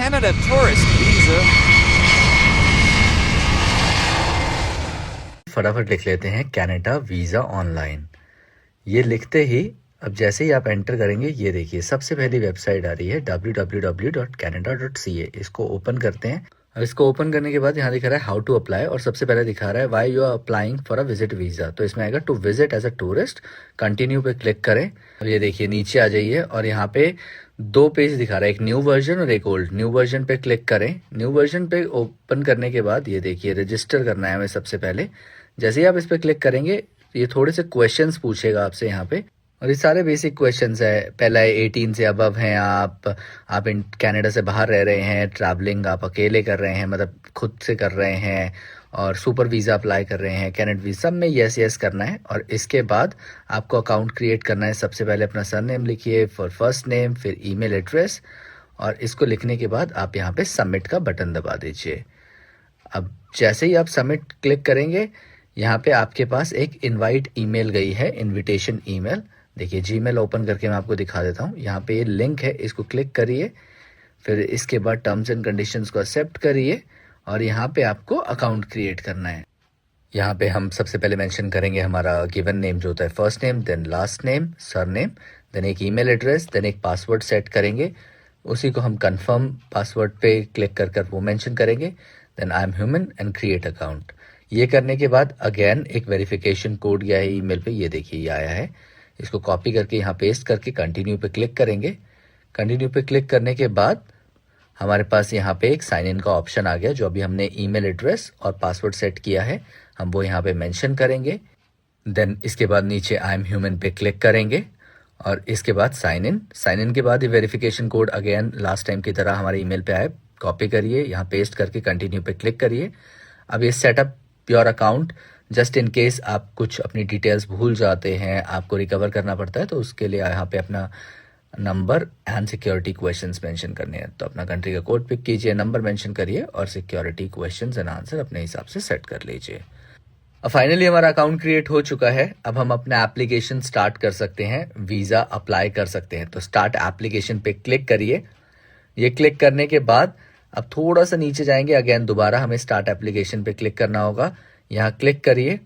Canada tourist visa. फटाफट लिख लेते हैं कनाडा वीज़ा ऑनलाइन। ये लिखते ही अब जैसे ही आप एंटर करेंगे, ये देखिए सबसे पहली वेबसाइट आ रही है www.canada.ca। इसको ओपन करते हैं और इसको ओपन करने के बाद यहाँ दिखा रहा है हाउ टू अप्लाई और सबसे पहले दिखा रहा है why you are applying for a visit visa. तो इसमें आएगा to visit as a tourist, continue पे क्लिक करें। अब ये देखिए नीचे आ जाइए और यहाँ पे दो पेज दिखा रहा है, एक न्यू वर्जन और एक ओल्ड। न्यू वर्जन पे क्लिक करें। न्यू वर्जन पे ओपन करने के बाद ये देखिए रजिस्टर करना है हमें सबसे पहले। जैसे ही आप इस पर क्लिक करेंगे ये थोड़े से क्वेश्चंस पूछेगा आपसे यहाँ पे, और ये सारे बेसिक क्वेश्चंस है। पहला है 18 से अबव हैं आप इन कनाडा से बाहर रह रहे हैं, ट्रैवलिंग आप अकेले कर रहे हैं मतलब खुद से कर रहे हैं, और सुपर वीज़ा अप्लाई कर रहे हैं, कैनेडा वीज़ा, सब में यस यस करना है। और इसके बाद आपको अकाउंट क्रिएट करना है। सबसे पहले अपना सरनेम लिखिए, फॉर फर्स्ट नेम, फिर ईमेल एड्रेस, और इसको लिखने के बाद आप यहाँ पे सबमिट का बटन दबा दीजिए। अब जैसे ही आप सबमिट क्लिक करेंगे यहाँ पे आपके पास एक इनवाइट ईमेल गई है, इनविटेशन ईमेल। देखिए जीमेल ओपन करके मैं आपको दिखा देता हूँ। यहाँ पे ये लिंक है, इसको क्लिक करिए, फिर इसके बाद टर्म्स एंड कंडीशंस को एक्सेप्ट करिए और यहाँ पे आपको अकाउंट क्रिएट करना है। यहाँ पे हम सबसे पहले मेंशन करेंगे हमारा गिवन नेम जो होता है first name, then last name, surname, then एक ईमेल एड्रेस, देन एक पासवर्ड सेट करेंगे। उसी को हम कंफर्म पासवर्ड पे क्लिक कर कर वो मेंशन करेंगे। Then I am human and create account. ये करने के बाद अगेन एक वेरिफिकेशन कोड गया है ईमेल पे, ये देखिए ये आया है। इसको कॉपी करके यहाँ पेस्ट करके कंटिन्यू पे क्लिक करेंगे। कंटिन्यू पे क्लिक करने के बाद हमारे पास यहाँ पे एक साइन इन का ऑप्शन आ गया। जो अभी हमने ईमेल एड्रेस और पासवर्ड सेट किया है हम वो यहाँ पे मेंशन करेंगे। देन इसके बाद नीचे आई एम ह्यूमन पे क्लिक करेंगे और इसके बाद साइन इन। साइन इन के बाद ये verification code again last time की तरह हमारे ईमेल पे आए, कॉपी करिए, यहाँ पेस्ट करके कंटिन्यू पे क्लिक करिए। अब ये setup your account, just in case आप कुछ अपनी डिटेल्स भूल जाते हैं, आपको रिकवर करना पड़ता है, तो उसके लिए यहाँ पे अपना number and security questions mention करने हैं। तो अपना कंट्री का कोड पिक कीजिए, नंबर मेंशन करिए और सिक्योरिटी क्वेश्चंस एंड आंसर अपने हिसाब से सेट कर लीजिए। अब फाइनली हमारा अकाउंट क्रिएट हो चुका है। अब हम अपना एप्लीकेशन स्टार्ट कर सकते हैं, वीज़ा अप्लाई कर सकते हैं। तो स्टार्ट एप्लीकेशन पे क्लिक करिए। ये क्लिक करने के बाद अब थोड़ा सा नीचे जाएंगे, अगेन दोबारा हमें स्टार्ट एप्लीकेशन पे क्लिक करना होगा। यहाँ क्लिक करिए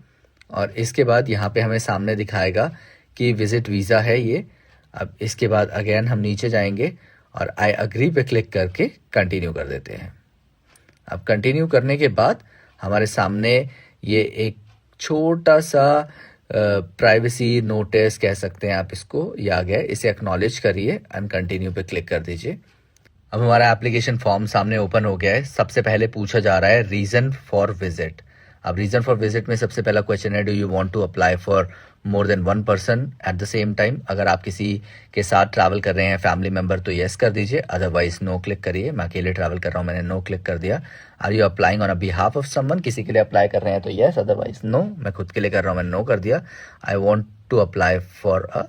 और इसके बाद यहाँ पे हमें सामने दिखाएगा कि विजिट वीज़ा है ये। अब इसके बाद अगेन हम नीचे जाएंगे और आई अग्री पे क्लिक करके कंटिन्यू कर देते हैं। अब कंटिन्यू करने के बाद हमारे सामने ये एक छोटा सा प्राइवेसी नोटिस कह सकते हैं आप इसको, ये आ गया। इसे एक्नॉलेज करिए एंड कंटिन्यू पे क्लिक कर दीजिए। अब हमारा एप्लीकेशन फॉर्म सामने ओपन हो गया है। सबसे पहले पूछा जा रहा है रीज़न फॉर विजिट। अब रीज़न फॉर विजिट में सबसे पहला क्वेश्चन है, do you want to apply for more than one person at the same time. अगर आप किसी के साथ ट्रैवल कर रहे हैं, फैमिली मेंबर, तो येस कर दीजिए, अदरवाइज नो क्लिक करिए। मैं अकेले ट्रैवल कर रहा हूँ, मैंने नो क्लिक कर दिया। Are you applying on a behalf of someone, किसी के लिए अप्लाई कर रहे हैं तो येस, अदरवाइज नो। मैं खुद के लिए कर रहा हूँ, मैंने नो कर दिया। I want to apply for a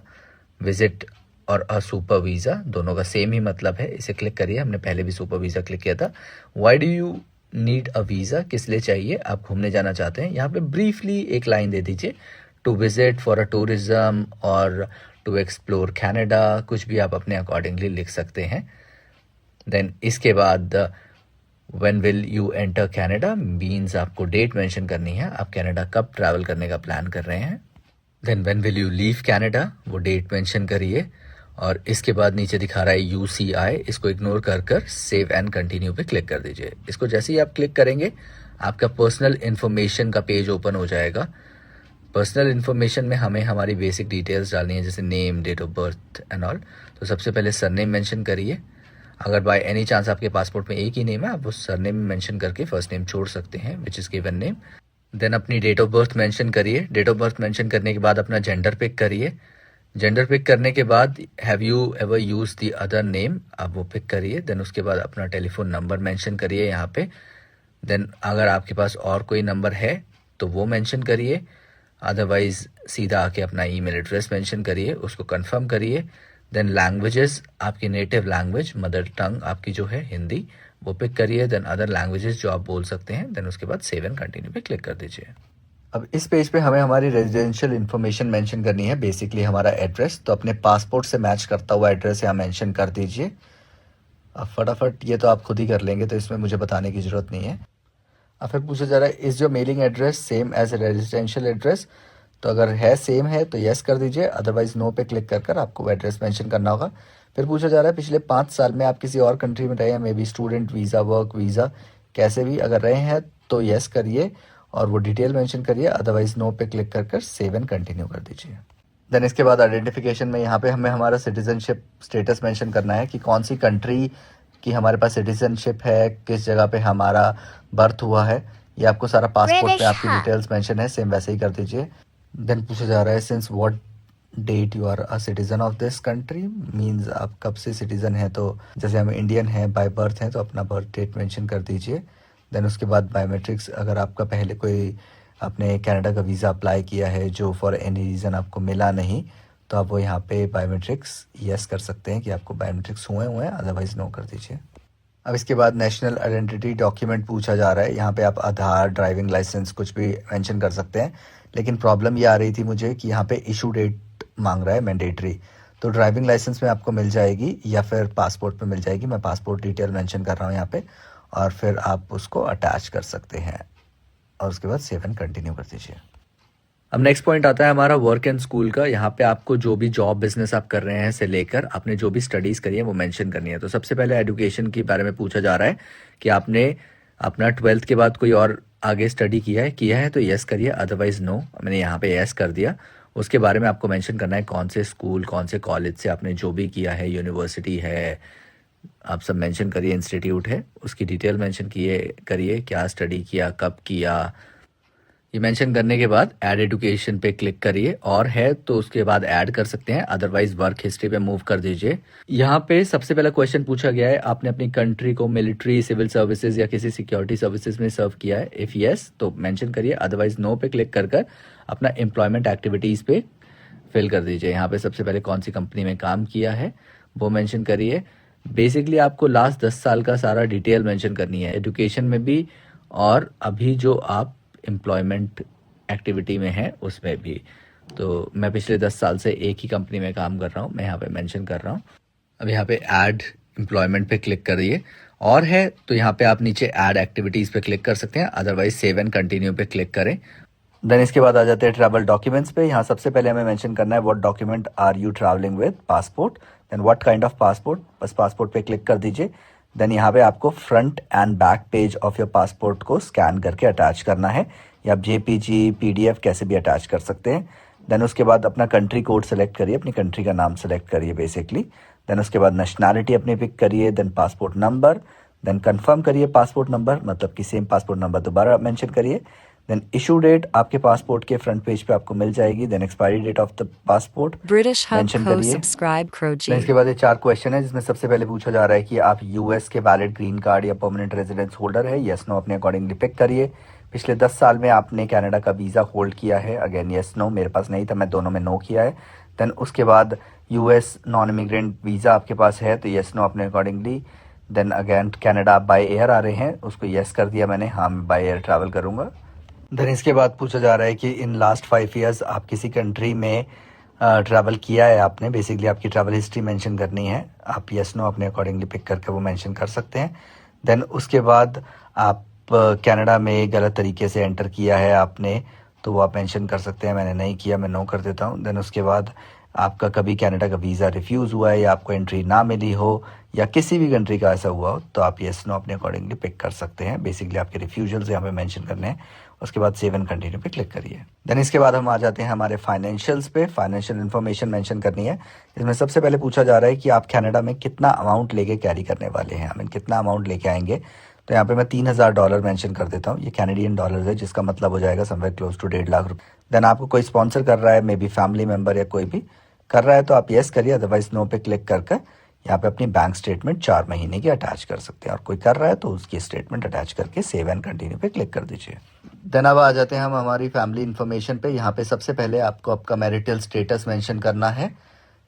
visit or a super visa, दोनों का सेम ही मतलब है, इसे क्लिक करिए। हमने पहले भी सुपर वीज़ा क्लिक किया था। Why do you need a visa, किस लिए चाहिए, आप घूमने जाना चाहते हैं। यहाँ पे ब्रीफली एक लाइन दे दीजिए, to visit, for a tourism or to explore Canada, कुछ भी आप अपने अकॉर्डिंगली लिख सकते हैं। देन इसके बाद when will you enter Canada means आपको डेट मेंशन करनी है, आप कनाडा कब ट्रैवल करने का प्लान कर रहे हैं। Then when will you leave Canada, वो डेट मेंशन करिए। और इसके बाद नीचे दिखा रहा है UCI, इसको इग्नोर कर कर सेव एंड कंटिन्यू पे क्लिक कर दीजिए। इसको जैसे ही आप क्लिक करेंगे आपका पर्सनल इन्फॉर्मेशन का पेज ओपन हो जाएगा। पर्सनल इन्फॉर्मेशन में हमें हमारी बेसिक डिटेल्स डालनी है, जैसे name, date of birth and all. तो सबसे पहले सरनेम मेंशन करिए। अगर बाय एनी चांस आपके पासपोर्ट में एक ही नेम है, आप उस सरनेम मेंशन करके फर्स्ट नेम छोड़ सकते हैं, which is given name. Then अपनी डेट ऑफ बर्थ मेंशन करिए। डेट ऑफ बर्थ मेंशन करने के बाद अपना जेंडर पिक करिए। जेंडर पिक करने के बाद have you ever use the other name, आप वो पिक करिए। देन उसके बाद अपना टेलीफोन नंबर मेंशन करिए यहाँ पे। देन अगर आपके पास और कोई नंबर है तो वो मेंशन करिए, अदरवाइज सीधा आके अपना ईमेल एड्रेस मेंशन करिए, उसको कंफर्म करिए। देन लैंग्वेजेस, आपकी नेटिव लैंग्वेज, मदर टंग आपकी जो है हिंदी, वो पिक करिए। देन अदर लैंग्वेजेस जो आप बोल सकते हैं। देन उसके बाद सेव एंड कंटिन्यू पे क्लिक कर दीजिए। अब इस पेज पे हमें हमारी रेजिडेंशियल इन्फॉर्मेशन मेंशन करनी है, बेसिकली हमारा एड्रेस। तो अपने पासपोर्ट से मैच करता हुआ एड्रेस यहाँ मेंशन कर दीजिए। अब फटाफट ये तो आप खुद ही कर लेंगे, तो इसमें मुझे बताने की ज़रूरत नहीं है। अब फिर पूछा जा रहा है is your mailing address same as residential address. तो अगर है सेम है तो येस कर दीजिए, अदरवाइज नो पे क्लिक कर कर आपको वो एड्रेस मेंशन करना होगा। फिर पूछा जा रहा है पिछले 5 साल में आप किसी और कंट्री में रहे हैं, may be student visa, work visa, कैसे भी अगर रहे हैं तो येस करिए और वो डिटेल मेंशन करिए, अदरवाइज नो पे क्लिक कर कर सेव एंड कंटिन्यू कर दीजिए। देन इसके बाद आइडेंटिफिकेशन में यहाँ पे हमें हमारा सिटीजनशिप स्टेटस मेंशन करना है कि कौन सी कंट्री कि हमारे पास सिटीजनशिप है, किस जगह पे हमारा बर्थ हुआ है। ये आपको सारा पासपोर्ट पे आपकी डिटेल्स मेंशन है, सेम वैसे ही कर दीजिए। देन पूछा जा रहा है since what date you are a citizen of this country, means आप कब से सिटीजन हैं। तो जैसे हम इंडियन हैं बाय बर्थ हैं तो अपना बर्थ डेट मेंशन कर दीजिए। देन उसके बाद बायोमेट्रिक्स, अगर आपका पहले कोई आपने कनाडा का वीज़ा अप्लाई किया है जो फॉर एनी रीज़न आपको मिला नहीं, तो आप वो यहाँ पे बायोमेट्रिक्स यस कर सकते हैं कि आपको बायोमेट्रिक्स हुए हैं, अदरवाइज नो कर दीजिए। अब इसके बाद नेशनल आइडेंटिटी डॉक्यूमेंट पूछा जा रहा है। यहाँ पे आप आधार, ड्राइविंग लाइसेंस कुछ भी मेंशन कर सकते हैं, लेकिन प्रॉब्लम ये आ रही थी मुझे कि यहाँ पे इशू डेट मांग रहा है मैंडेटरी। तो ड्राइविंग लाइसेंस में आपको मिल जाएगी या फिर पासपोर्ट पे मिल जाएगी। मैं पासपोर्ट डिटेल मेंशन कर रहा हूँ यहाँ पे, और फिर आप उसको अटैच कर सकते हैं और उसके बाद सेव एंड कंटिन्यू कर दीजिए। अब नेक्स्ट पॉइंट आता है हमारा वर्क एंड स्कूल का। यहाँ पे आपको जो भी जॉब बिजनेस आप कर रहे हैं से लेकर आपने जो भी स्टडीज़ करी है वो मेंशन करनी है। तो सबसे पहले एजुकेशन के बारे में पूछा जा रहा है कि आपने अपना 12th के बाद कोई और आगे स्टडी किया है तो यस करिए, अदरवाइज नो। मैंने यहाँ पे यस कर दिया। उसके बारे में आपको मेंशन करना है कौन से स्कूल, कौन से कॉलेज से आपने जो भी किया है, यूनिवर्सिटी है, आप सब मेंशन करिए, इंस्टीट्यूट है, उसकी डिटेल मेंशन करिए, क्या स्टडी किया, कब किया। ये मेंशन करने के बाद ऐड एजुकेशन पे क्लिक करिए, और है तो उसके बाद ऐड कर सकते हैं, अदरवाइज वर्क हिस्ट्री पे मूव कर दीजिए। यहाँ पे सबसे पहला क्वेश्चन पूछा गया है आपने अपनी कंट्री को मिलिट्री, सिविल सर्विसेज या किसी सिक्योरिटी सर्विसेज में सर्व किया है। इफ़ यस तो मेंशन करिए, अदरवाइज नो पे क्लिक कर कर अपना एम्प्लॉयमेंट एक्टिविटीज़ पे फिल कर दीजिए। यहाँ पे सबसे पहले कौन सी कंपनी में काम किया है वो मेंशन करिए। बेसिकली आपको लास्ट 10 साल का सारा डिटेल मेंशन करनी है, एजुकेशन में भी और अभी जो आप एम्प्लॉयमेंट एक्टिविटी में है उसमें भी। तो मैं पिछले 10 साल से एक ही कंपनी में काम कर रहा हूँ, मैं यहाँ पे मेंशन कर रहा हूँ। अब यहाँ पे ऐड एम्प्लॉयमेंट पे क्लिक करिए, और है तो यहाँ पे आप नीचे ऐड एक्टिविटीज़ पे क्लिक कर सकते हैं, अदरवाइज सेव एंड कंटिन्यू पे क्लिक करें। देन इसके बाद आ जाते हैं ट्रैवल डॉक्यूमेंट्स पे। यहाँ सबसे पहले हमें मेंशन करना है what document are you travelling with, passport. Then what kind of passport, बस पासपोर्ट पे क्लिक कर दीजिए। देन यहाँ पे आपको front and back page of your passport को स्कैन करके अटैच करना है, या आप जेपीजी, पीडीएफ कैसे भी अटैच कर सकते हैं। देन उसके बाद अपना कंट्री कोड सेलेक्ट करिए, अपनी कंट्री का नाम सेलेक्ट करिए बेसिकली। देन उसके बाद नेशनैलिटी अपनी पिक करिए, then passport number, then confirm करिए पासपोर्ट नंबर, मतलब कि सेम पासपोर्ट नंबर दोबारा मेंशन करिए। देन इशू डेट आपके पासपोर्ट के फ्रंट पेज पे आपको मिल जाएगी। Then expiry date of the passport British Hub mention Co. करिए। Subscribe then Croji. इसके बाद ये 4 क्वेश्चन है, जिसमें सबसे पहले पूछा जा रहा है कि आप यूएस के वैलिड ग्रीन कार्ड या परमानेंट रेजिडेंस होल्डर है, यस नो अपने अकॉर्डिंगली पिक करिए। पिछले 10 साल में आपने कनाडा का वीज़ा होल्ड किया है, अगेन यस नो, मेरे पास नहीं था, मैं दोनों में नो किया है। देन उसके बाद यूएस नॉन इमिग्रेंट वीज़ा आपके पास है तो यस नो अपने अकॉर्डिंगली। देन अगेन कनाडा आप बाय एयर आ रहे हैं, उसको यस कर दिया मैंने, हाँ मैं बाय एयर ट्रैवल करूँगा। देन इसके बाद पूछा जा रहा है कि इन लास्ट 5 ईयर्स आप किसी कंट्री में ट्रैवल किया है आपने, बेसिकली आपकी ट्रैवल हिस्ट्री मेंशन करनी है। आप यस नो अपने अकॉर्डिंगली पिक करके वो मेंशन कर सकते हैं। देन उसके बाद आप कनाडा में गलत तरीके से एंटर किया है आपने, तो वो आप मेंशन कर सकते हैं, मैंने नहीं किया, मैं नो कर देता हूँ। देन उसके बाद आपका कभी कनाडा का वीज़ा रिफ्यूज़ हुआ है या आपको एंट्री ना मिली हो या किसी भी कंट्री का ऐसा हुआ हो, तो आप येस नो अपने अकॉर्डिंगली पिक कर सकते हैं। बेसिकली आपके रिफ्यूजल्स यहाँ पे मेंशन करने हैं, उसके बाद सेव एंड कंटिन्यू पे क्लिक करिए। देन इसके बाद हम आ जाते हैं हमारे फाइनेंशियल्स पे। फाइनेंशियल इन्फॉर्मेशन मेंशन करनी है। इसमें सबसे पहले पूछा जा रहा है कि आप कनाडा में कितना अमाउंट लेके कैरी करने वाले हैं, आई मीन कितना अमाउंट लेके आएंगे। तो यहाँ पे मैं $3000 मेंशन कर देता हूँ, ये कैनेडियन डॉलर है, जिसका मतलब हो जाएगा समवेयर क्लोज टू 1.5 लाख रुपये। देन आपको कोई स्पॉन्सर कर रहा है, मे बी फैमिली मेम्बर या कोई भी कर रहा है, तो आप येस करिए, अदरवाइज नो पे क्लिक करके यहाँ पे अपनी बैंक स्टेटमेंट 4 महीने की अटैच कर सकते हैं, और कोई कर रहा है तो उसकी स्टेटमेंट अटैच करके सेव एंड कंटिन्यू पे क्लिक कर दीजिए। देन अब आ जाते हैं हम हमारी फैमिली इन्फॉर्मेशन पे। यहाँ पे सबसे पहले आपको आपका मैरिटल स्टेटस मेंशन करना है।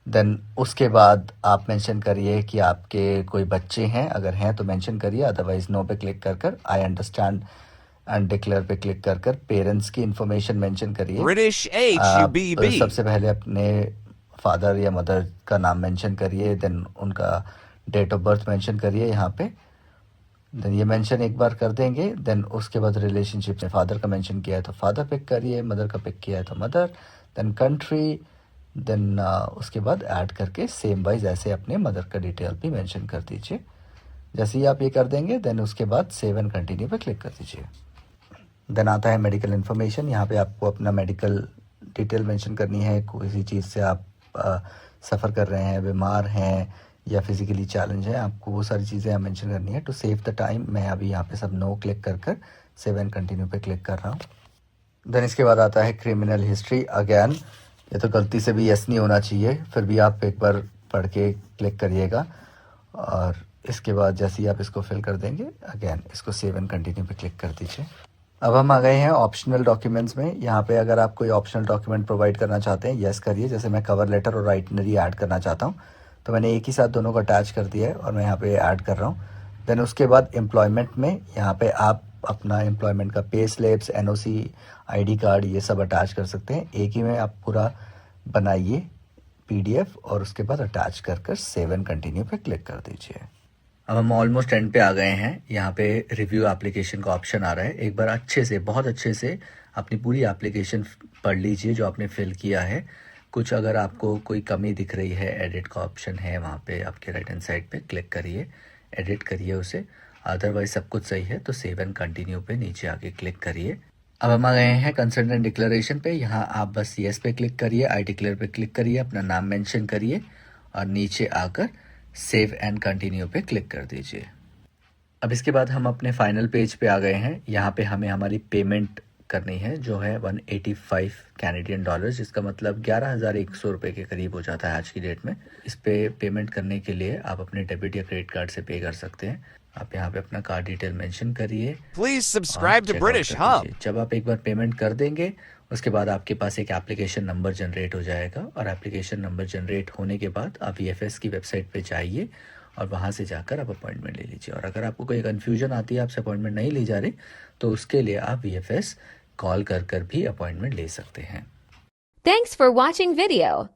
देन उसके बाद आप मेंशन करिए कि आपके कोई बच्चे हैं, अगर हैं तो मेंशन करिए, अदरवाइज नो पे क्लिक कर कर आई अंडरस्टैंड एंड डिक्लेयर पे क्लिक कर कर पेरेंट्स की इन्फॉर्मेशन मेंशन करिए। British HUBB. सबसे पहले अपने फादर या मदर का नाम मेंशन करिए, देन उनका डेट ऑफ बर्थ मेंशन करिए यहाँ पे। देन ये मेंशन एक बार कर देंगे। देन उसके बाद रिलेशनशिप में फादर का मेंशन किया है तो फादर पिक करिए, मदर का पिक किया है तो मदर, देन कंट्री, देन उसके बाद ऐड करके सेम वाइज ऐसे अपने मदर का डिटेल भी मेंशन कर दीजिए। जैसे ही आप ये कर देंगे देन उसके बाद सेव एंड कंटिन्यू पे क्लिक कर दीजिए। देन आता है मेडिकल इन्फॉर्मेशन। यहाँ पे आपको अपना मेडिकल डिटेल मेंशन करनी है। किसी चीज़ से आप सफ़र कर रहे हैं, बीमार हैं या फिज़िकली चैलेंज है, आपको वो सारी चीज़ें यहाँ मेंशन करनी है। टू सेव द टाइम मैं अभी यहाँ पे सब नो क्लिक कर सेव एंड कंटिन्यू पे क्लिक कर रहा हूँ। देन इसके बाद आता है क्रिमिनल हिस्ट्री। अगेन ये तो गलती से भी यस नहीं होना चाहिए, फिर भी आप एक बार पढ़ के क्लिक करिएगा। और इसके बाद जैसे ही आप इसको फिल कर देंगे अगेन इसको सेव एंड कंटिन्यू पे क्लिक कर दीजिए। अब हम आ गए हैं ऑप्शनल डॉक्यूमेंट्स में। यहाँ पे अगर आप कोई ऑप्शनल डॉक्यूमेंट प्रोवाइड करना चाहते हैं यस करिए। जैसे मैं कवर लेटर और आइटिनरी ऐड करना चाहता हूँ तो मैंने एक ही साथ दोनों को अटैच कर दिया है और मैं यहाँ पे ऐड कर रहा हूँ। देन उसके बाद एम्प्लॉयमेंट में यहाँ पे आप अपना एम्प्लॉयमेंट का pay slips, NOC, ID card ये सब अटैच कर सकते हैं। एक ही में आप पूरा बनाइए पीडीएफ और उसके बाद अटैच कर सेव एंड कंटिन्यू पे क्लिक कर दीजिए। अब हम ऑलमोस्ट एंड पे आ गए हैं। यहाँ पे रिव्यू एप्लीकेशन का ऑप्शन आ रहा है। एक बार अच्छे से, बहुत अच्छे से अपनी पूरी एप्लीकेशन पढ़ लीजिए जो आपने फिल किया है। कुछ अगर आपको कोई कमी दिख रही है, एडिट का ऑप्शन है वहाँ पे आपके राइट हैंड साइड पे, क्लिक करिए, एडिट करिए उसे। अदरवाइज सब कुछ सही है तो सेव एंड कंटिन्यू पे नीचे आके क्लिक करिए। अब हम आ गए हैं कंसर्न एंड डिक्लेरेशन पे। यहाँ आप बस येस पे क्लिक करिए, आई डिक्लेयर पे क्लिक करिए, अपना नाम मेंशन करिए और नीचे आकर सेव एंड कंटिन्यू पे क्लिक कर दीजिए। अब इसके बाद हम अपने फाइनल पेज पे आ गए हैं। यहाँ पे हमें हमारी पेमेंट करनी है जो है 185 कैनेडियन डॉलर, जिसका मतलब 11,100 रुपये के करीब हो जाता है आज की डेट में। इस पे पेमेंट करने के लिए आप अपने डेबिट या क्रेडिट कार्ड से पे कर सकते हैं। आप यहाँ पे अपना कार्ड डिटेल मेंशन करिए। Please subscribe to British Hub. जब आप एक बार पेमेंट कर देंगे उसके बाद आपके पास एक एप्लीकेशन नंबर जनरेट हो जाएगा और एप्लीकेशन नंबर जनरेट होने के बाद आप VFS की वेबसाइट पे जाइए और वहाँ से जाकर आप अपॉइंटमेंट ले लीजिए। और अगर आपको कोई कन्फ्यूजन आती है, आपसे अपॉइंटमेंट नहीं ली जा रही, तो उसके लिए आप VFS कॉल कर भी अपॉइंटमेंट ले सकते हैं। Thanks for watching video.